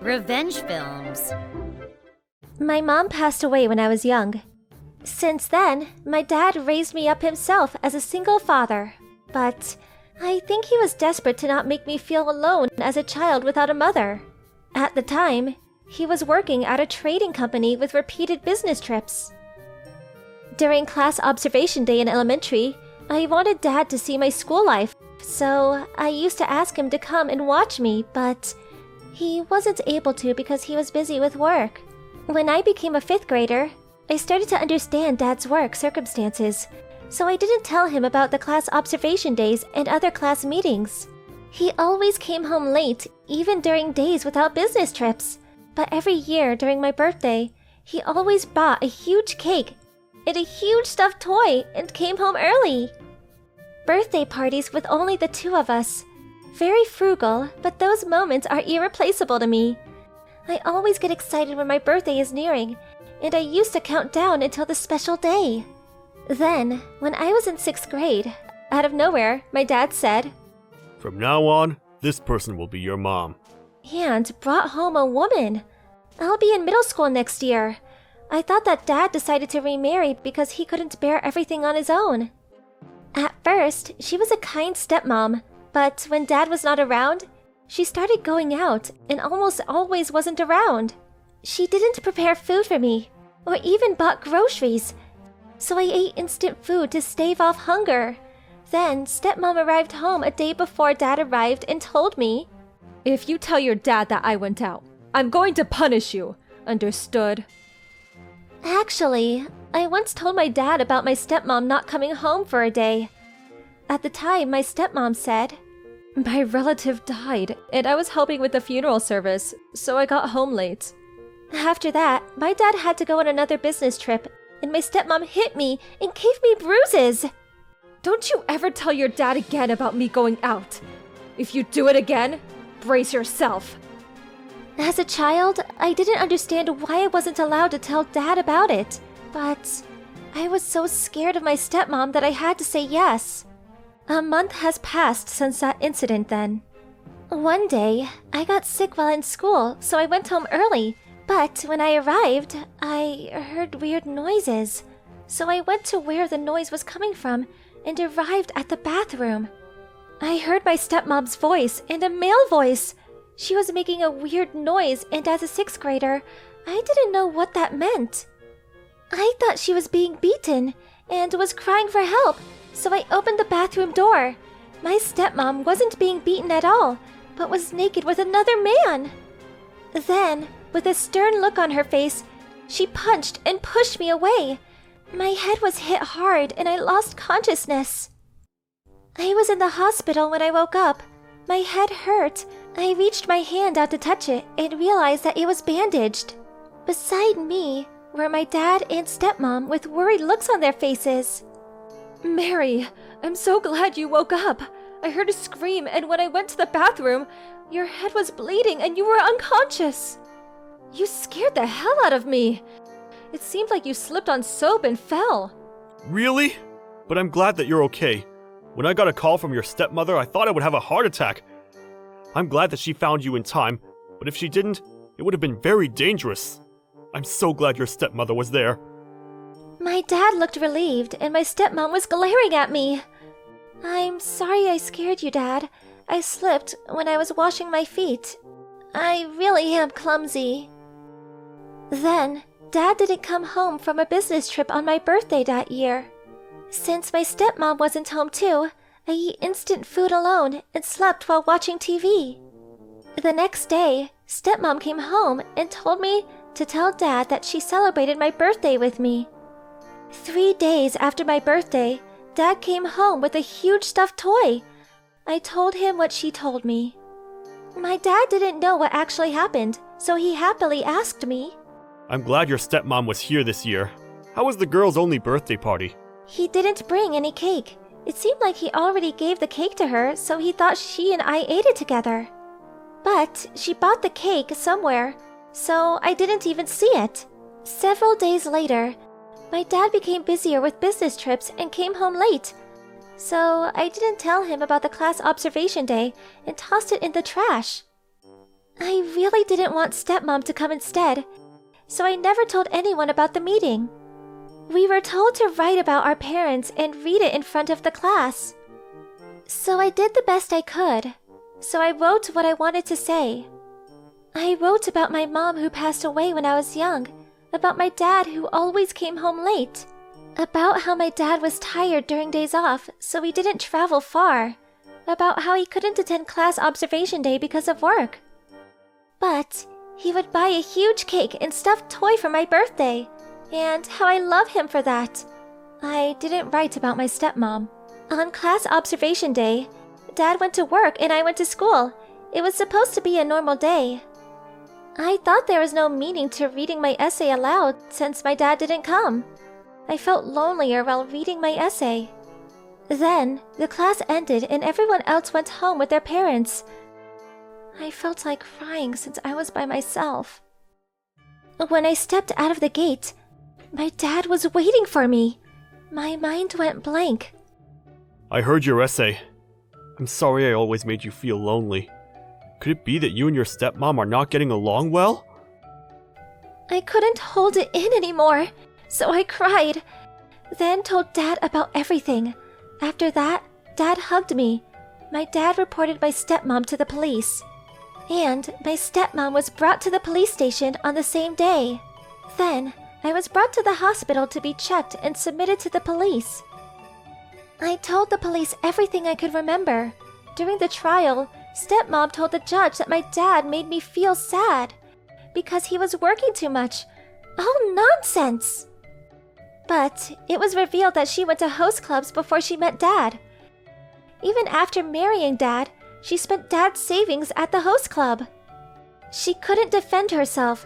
Revenge films. My mom passed away when I was young. Since then, my dad raised me up himself as a single father. But I think he was desperate to not make me feel alone as a child without a mother. At the time, he was working at a trading company with repeated business trips. During class observation day in elementary, I wanted Dad to see my school life, so I used to ask him to come and watch me, but he wasn't able to because he was busy with work. When I became a 5th grader, I started to understand Dad's work circumstances, so I didn't tell him about the class observation days and other class meetings. He always came home late, even during days without business trips. But every year during my birthday, he always bought a huge cake and a huge stuffed toy and came home early. Birthday parties with only the two of us. Very frugal, but those moments are irreplaceable to me. I always get excited when my birthday is nearing, and I used to count down until the special day. Then, when I was in 6th grade, out of nowhere, my dad said, "From now on, this person will be your mom." And brought home a woman. I'll be in middle school next year. I thought that Dad decided to remarry because he couldn't bear everything on his own. At first, she was a kind stepmom, but when Dad was not around, she started going out and almost always wasn't around. She didn't prepare food for me, or even bought groceries, so I ate instant food to stave off hunger. Then, stepmom arrived home a day before Dad arrived and told me, "If you tell your dad that I went out, I'm going to punish you. Understood?" Actually, I once told my dad about my stepmom not coming home for a day. At the time, my stepmom said, "My relative died, and I was helping with the funeral service, so I got home late." After that, my dad had to go on another business trip, and my stepmom hit me and gave me bruises. Don't you ever tell your dad again about me going out. If you do it again, brace yourself. As a child, I didn't understand why I wasn't allowed to tell Dad about it, but I was so scared of my stepmom that I had to say yes. A month has passed since that incident then. One day, I got sick while in school, so I went home early, but when I arrived, I heard weird noises. So I went to where the noise was coming from and arrived at the bathroom. I heard my stepmom's voice and a male voice. She was making a weird noise, and as a 6th grader, I didn't know what that meant. I thought she was being beaten and was crying for help, so I opened the bathroom door. My stepmom wasn't being beaten at all, but was naked with another man. Then, with a stern look on her face, she punched and pushed me away. My head was hit hard and I lost consciousness. I was in the hospital when I woke up. My head hurt. I reached my hand out to touch it and realized that it was bandaged. Beside me were my dad and stepmom with worried looks on their faces. "Mary, I'm so glad you woke up. I heard a scream, and when I went to the bathroom, your head was bleeding and you were unconscious. You scared the hell out of me. It seemed like you slipped on soap and fell." Really? But I'm glad that you're okay. When I got a call from your stepmother, I thought I would have a heart attack. I'm glad that she found you in time, but if she didn't, it would have been very dangerous. I'm so glad your stepmother was there. My dad looked relieved, and my stepmom was glaring at me. "I'm sorry I scared you, Dad. I slipped when I was washing my feet. I really am clumsy." Then, Dad didn't come home from a business trip on my birthday that year. Since my stepmom wasn't home too, I ate instant food alone and slept while watching TV. The next day, stepmom came home and told me to tell Dad that she celebrated my birthday with me. 3 days after my birthday, Dad came home with a huge stuffed toy. I told him what she told me. My dad didn't know what actually happened, so he happily asked me, I'm glad your stepmom was here this year. How was the girl's only birthday party? He didn't bring any cake. It seemed like he already gave the cake to her, so he thought she and I ate it together. But she bought the cake somewhere, so I didn't even see it. Several days later, my dad became busier with business trips and came home late. So I didn't tell him about the class observation day and tossed it in the trash. I really didn't want Stepmom to come instead, so I never told anyone about the meeting. We were told to write about our parents and read it in front of the class. So I did the best I could. So I wrote what I wanted to say. I wrote about my mom who passed away when I was young, about my dad who always came home late, about how my dad was tired during days off, so he didn't travel far, about how he couldn't attend class observation day because of work. But he would buy a huge cake and stuffed toy for my birthday, and how I love him for that. I didn't write about my stepmom. On class observation day, Dad went to work and I went to school. It was supposed to be a normal day. I thought there was no meaning to reading my essay aloud since my dad didn't come. I felt lonelier while reading my essay. Then, the class ended and everyone else went home with their parents. I felt like crying since I was by myself. When I stepped out of the gate, my dad was waiting for me. My mind went blank. I heard your essay. I'm sorry I always made you feel lonely. Could it be that you and your stepmom are not getting along well? I couldn't hold it in anymore, so I cried. Then told Dad about everything. After that, Dad hugged me. My dad reported my stepmom to the police. And my stepmom was brought to the police station on the same day. Then, I was brought to the hospital to be checked and submitted to the police. I told the police everything I could remember. During the trial, Stepmom told the judge that my dad made me feel sad because he was working too much. Oh, nonsense! But it was revealed that she went to host clubs before she met Dad. Even after marrying Dad, she spent Dad's savings at the host club. She couldn't defend herself,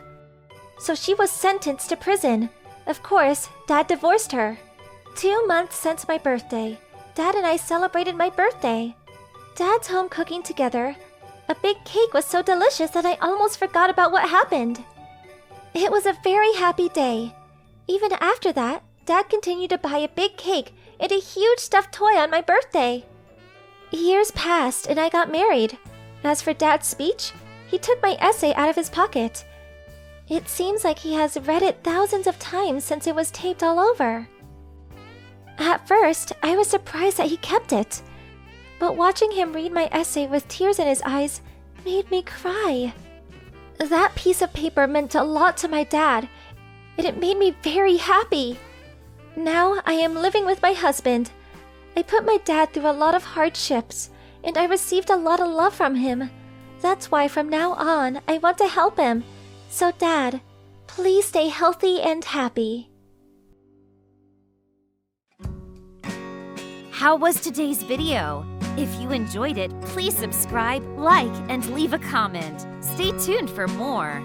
so she was sentenced to prison. Of course, Dad divorced her. 2 months since my birthday, Dad and I celebrated my birthday. Dad's home cooking together. A big cake was so delicious that I almost forgot about what happened. It was a very happy day. Even after that, Dad continued to buy a big cake and a huge stuffed toy on my birthday. Years passed and I got married. As for Dad's speech, he took my essay out of his pocket. It seems like he has read it thousands of times since it was taped all over. At first, I was surprised that he kept it. But watching him read my essay with tears in his eyes made me cry. That piece of paper meant a lot to my dad, and it made me very happy. Now I am living with my husband. I put my dad through a lot of hardships, and I received a lot of love from him. That's why from now on, I want to help him. So Dad, please stay healthy and happy. How was today's video? If you enjoyed it, please subscribe, like, and leave a comment. Stay tuned for more.